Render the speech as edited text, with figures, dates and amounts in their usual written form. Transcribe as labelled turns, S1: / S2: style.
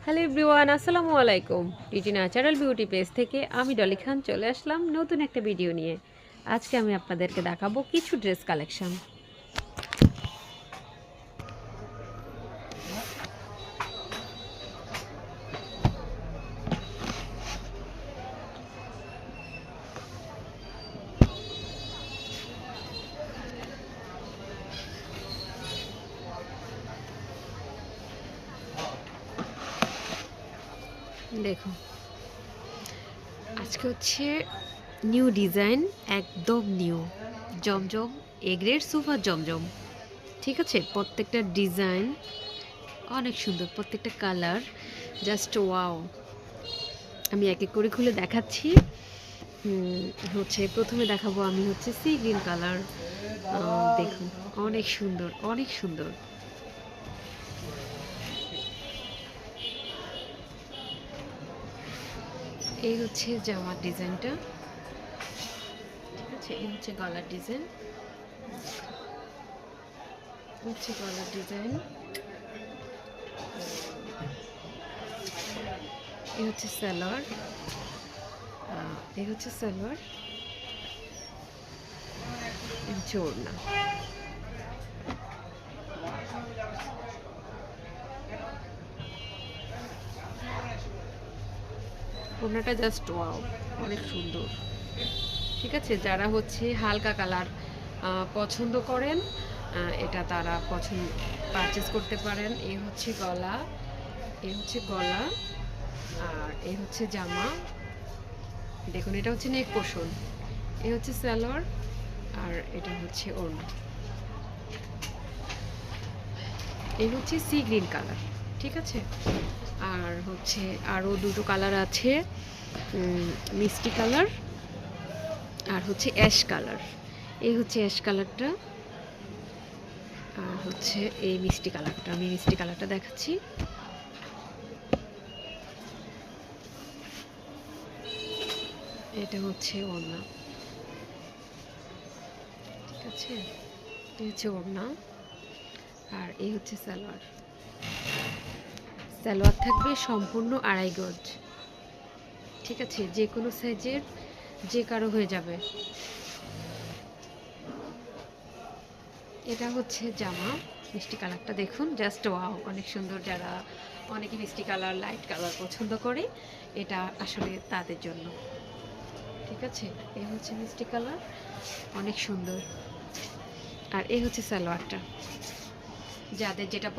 S1: Hello everyone, আসসালামু আলাইকুম। TT natural beauty page থেকে আমি ডলি খান চলে আসলাম নতুন একটা ভিডিও নিয়ে। আজকে আমি আপনাদেরকে দেখাবো কিছু ড্রেস কালেকশন। দেখো, আজকে হচ্ছে নিউ ডিজাইন, একদম নিউ জমজম এ গ্রেড সুপার জমজম। ঠিক আছে, প্রত্যেকটা ডিজাইন অনেক সুন্দর, প্রত্যেকটা কালার জাস্ট ওয়াও। আমি এক এক করে খুলে দেখাচ্ছি। হচ্ছে প্রথমে দেখাবো আমি হচ্ছে সি গ্রিন কালার। দেখুন, অনেক সুন্দর, অনেক সুন্দর। এই হচ্ছে জামার ডিজাইনটা। ঠিক আছে, এই হচ্ছে গলার ডিজাইন, হচ্ছে গলার ডিজাইন। এই হচ্ছে সালোয়ার, এই হচ্ছে সালোয়ার, এই হচ্ছে ওড়না। ওড়নাটা জাস্ট ওয়াও, অনেক সুন্দর। ঠিক আছে, যারা হচ্ছে হালকা কালার পছন্দ করেন, এটা তারা পারচেস করতে পারেন। এই হচ্ছে গলা, এই হচ্ছে গলা, আর এই হচ্ছে জামা। দেখুন, এটা হচ্ছে নেক পোর্শন, এই হচ্ছে সালোয়ার, আর এটা হচ্ছে ওড়না। এই হচ্ছে সি গ্রিন কালার। ঠিক আছে, আর হচ্ছে আরও দুটো কালার আছে, মিষ্টি কালার আর হচ্ছে অ্যাশ কালার। এই হচ্ছে অ্যাশ কালারটা, আর হচ্ছে এই মিষ্টি কালারটা। আমি মিষ্টি কালারটা দেখাচ্ছি। এটা হচ্ছে ওড়না। ঠিক আছে, এই হচ্ছে ওড়না, আর এই হচ্ছে সালোয়ার। সালোয়ার থাকবে সম্পূর্ণ আড়াই গজ। ঠিক আছে, যে কোনো সাইজের যে কারো হয়ে যাবে। এটা হচ্ছে জামা, মিষ্টি কালারটা দেখুন, জাস্ট ওয়াও, অনেক সুন্দর। যারা অনেকে মিষ্টি কালার, লাইট কালার পছন্দ করে, এটা আসলে তাদের জন্য। ঠিক আছে, এই হচ্ছে মিষ্টি কালার, অনেক সুন্দর। আর এই হচ্ছে সালোয়ারটা, যাদের যেটা